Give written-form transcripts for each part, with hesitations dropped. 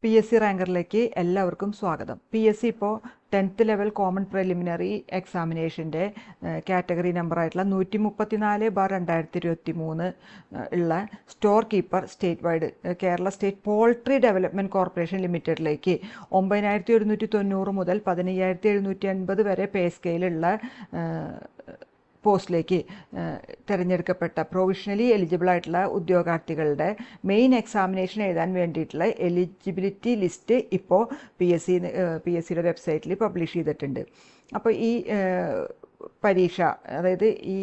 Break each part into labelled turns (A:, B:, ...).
A: PSC റാങ്കറിലേക്ക് എല്ലാവർക്കും സ്വാഗതം. PSC ഇപ്പോൾ 10th ലെവൽ കോമൺ പ്രിലിമിനറി എക്സാമിനേഷൻ്റെ കാറ്റഗറി നമ്പറായിട്ടുള്ള 134/2023 ഉള്ള store keeper state wide Kerala state poultry development corporation ലിമിറ്റഡിലേക്ക് 9,190 മുതൽ 15,750 വരെ പേ സ്കെയിലുള്ള പോസ്റ്റിലേക്ക് തിരഞ്ഞെടുക്കപ്പെട്ട പ്രൊവിഷണലി എലിജിബിൾ ആയിട്ടുള്ള ഉദ്യോഗാർത്ഥികളുടെ മെയിൻ എക്സാമിനേഷൻ എഴുതാൻ വേണ്ടിയിട്ടുള്ള എലിജിബിലിറ്റി ലിസ്റ്റ് ഇപ്പോൾ PSCയുടെ വെബ്സൈറ്റിൽ പബ്ലിഷ് ചെയ്തിട്ടുണ്ട്. അപ്പോൾ ഈ പരീക്ഷ, അതായത് ഈ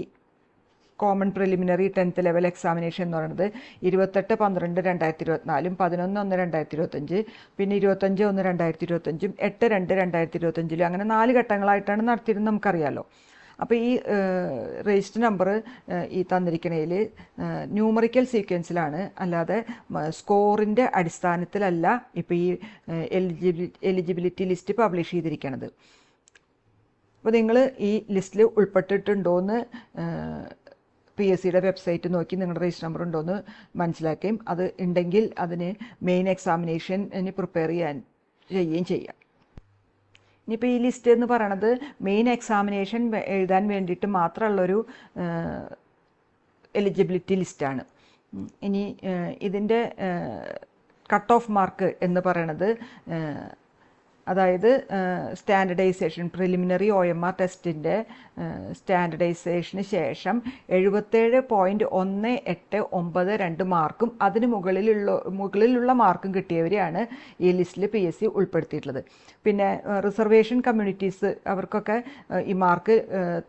A: common preliminary 10th level examination എന്ന് പറയുന്നത് 28/12/2024, 11/1/2025, പിന്നെ 25/1/2025, 8/2/2025 അങ്ങനെ 4 ഘട്ടങ്ങളായിട്ടാണ് നടത്തിയിരുന്നത്, നമുക്കറിയാമല്ലോ. അപ്പോൾ ഈ രജിസ്റ്റർ നമ്പർ ഈ തന്നിരിക്കണതിൽ ന്യൂമറിക്കൽ സീക്വൻസിലാണ്, അല്ലാതെ സ്കോറിൻ്റെ അടിസ്ഥാനത്തിലല്ല ഇപ്പോൾ ഈ എലിജിബിലിറ്റി ലിസ്റ്റ് പബ്ലിഷ് ചെയ്തിരിക്കുന്നത്. അപ്പോൾ നിങ്ങൾ ഈ ലിസ്റ്റിൽ ഉൾപ്പെട്ടിട്ടുണ്ടോയെന്ന് PSCയുടെ വെബ്സൈറ്റ് നോക്കി നിങ്ങളുടെ രജിസ്റ്റർ നമ്പർ ഉണ്ടോയെന്ന് മനസ്സിലാക്കുകയും അത് ഉണ്ടെങ്കിൽ അതിന് മെയിൻ എക്സാമിനേഷന് പ്രിപ്പയർ ചെയ്യുകയും ചെയ്യാം. ഇനിയിപ്പോൾ ഈ ലിസ്റ്റ് എന്ന് പറയണത് മെയിൻ എക്സാമിനേഷൻ എഴുതാൻ വേണ്ടിയിട്ട് മാത്രമുള്ളൊരു എലിജിബിലിറ്റി ലിസ്റ്റാണ്. ഇനി ഇതിൻ്റെ കട്ട് ഓഫ് മാർക്ക് എന്ന് പറയണത്, അതായത് സ്റ്റാൻഡർഡൈസേഷൻ പ്രിലിമിനറി OMR ടെസ്റ്റിൻ്റെ സ്റ്റാൻഡർഡൈസേഷന് ശേഷം 77.1892 മാർക്കും അതിന് മുകളിലുള്ള മാർക്കും കിട്ടിയവരെയാണ് ഈ ലിസ്റ്റിൽ PSC ഉൾപ്പെടുത്തിയിട്ടുള്ളത്. പിന്നെ റിസർവേഷൻ കമ്മ്യൂണിറ്റീസ് അവർക്കൊക്കെ ഈ മാർക്ക്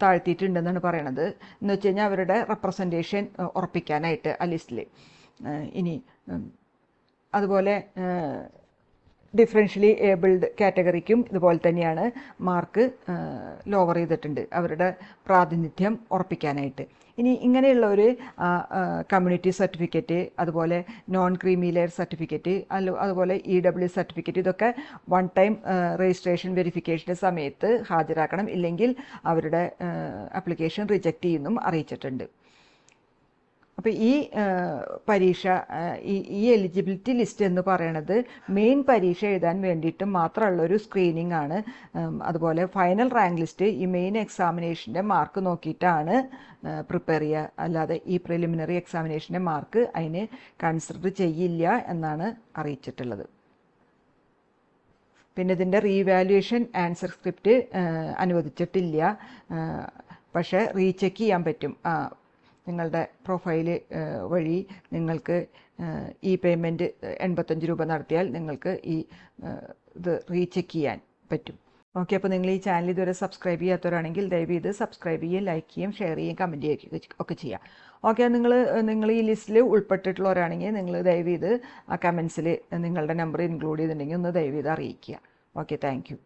A: താഴ്ത്തിയിട്ടുണ്ടെന്നാണ് പറയണത്. എന്ന് വെച്ച് കഴിഞ്ഞാൽ അവരുടെ റെപ്രസെൻറ്റേഷൻ ഉറപ്പിക്കാനായിട്ട് ആ ലിസ്റ്റിൽ. ഇനി അതുപോലെ ഡിഫറൻഷ്യലി ഏബിൾഡ് കാറ്റഗറിക്കും ഇതുപോലെ തന്നെയാണ് മാർക്ക് ലോവർ ചെയ്തിട്ടുണ്ട്, അവരുടെ പ്രാതിനിധ്യം ഉറപ്പിക്കാനായിട്ട്. ഇനി ഇങ്ങനെയുള്ള ഒരു കമ്മ്യൂണിറ്റി സർട്ടിഫിക്കറ്റ്, അതുപോലെ നോൺ ക്രീമി ലെയർ സർട്ടിഫിക്കറ്റ്, അതുപോലെ EW സർട്ടിഫിക്കറ്റ്, ഇതൊക്കെ 1 ടൈം രജിസ്ട്രേഷൻ വെരിഫിക്കേഷൻ്റെ സമയത്ത് ഹാജരാക്കണം, ഇല്ലെങ്കിൽ അവരുടെ ആപ്ലിക്കേഷൻ റിജക്റ്റ് ചെയ്യുമെന്നും അറിയിച്ചിട്ടുണ്ട്. അപ്പോൾ ഈ പരീക്ഷ, ഈ എലിജിബിലിറ്റി ലിസ്റ്റ് എന്ന് പറയണത് മെയിൻ പരീക്ഷ എഴുതാൻ വേണ്ടിയിട്ട് മാത്രമുള്ളൊരു സ്ക്രീനിങ് ആണ്. അതുപോലെ ഫൈനൽ റാങ്ക് ലിസ്റ്റ് ഈ മെയിൻ എക്സാമിനേഷൻ്റെ മാർക്ക് നോക്കിയിട്ടാണ് പ്രിപ്പയർ ചെയ്യുക, അല്ലാതെ ഈ പ്രിലിമിനറി എക്സാമിനേഷൻ്റെ മാർക്ക് അതിന് കൺസിഡർ ചെയ്യില്ല എന്നാണ് അറിയിച്ചിട്ടുള്ളത്. പിന്നെ ഇതിൻ്റെ റീവാലുവേഷൻ ആൻസർ സ്ക്രിപ്റ്റ് അനുവദിച്ചിട്ടില്ല, പക്ഷേ റീചെക്ക് ചെയ്യാൻ പറ്റും. നിങ്ങളുടെ പ്രൊഫൈല് വഴി നിങ്ങൾക്ക് ഈ പേയ്മെൻറ്റ് 85 രൂപ നടത്തിയാൽ നിങ്ങൾക്ക് ഇത് റീചെക്ക് ചെയ്യാൻ പറ്റും. ഓക്കെ, അപ്പോൾ നിങ്ങൾ ഈ ചാനൽ ഇതുവരെ സബ്സ്ക്രൈബ് ചെയ്യാത്തവരാണെങ്കിൽ ദയവ് ഇത് സബ്സ്ക്രൈബ് ചെയ്യുകയും ലൈക്ക് ചെയ്യുകയും ഷെയർ ചെയ്യുകയും കമൻറ്റ് ചെയ്യുകയും ഒക്കെ ചെയ്യാം. ഓക്കെ, നിങ്ങൾ ഈ ലിസ്റ്റിൽ ഉൾപ്പെട്ടിട്ടുള്ളവരാണെങ്കിൽ നിങ്ങൾ ദയവ് ഇത് ആ കമൻസിൽ നിങ്ങളുടെ നമ്പർ ഇൻക്ലൂഡ് ചെയ്തിട്ടുണ്ടെങ്കിൽ ഒന്ന് ദയവ് ഇത് അറിയിക്കുക. Okay, thank you.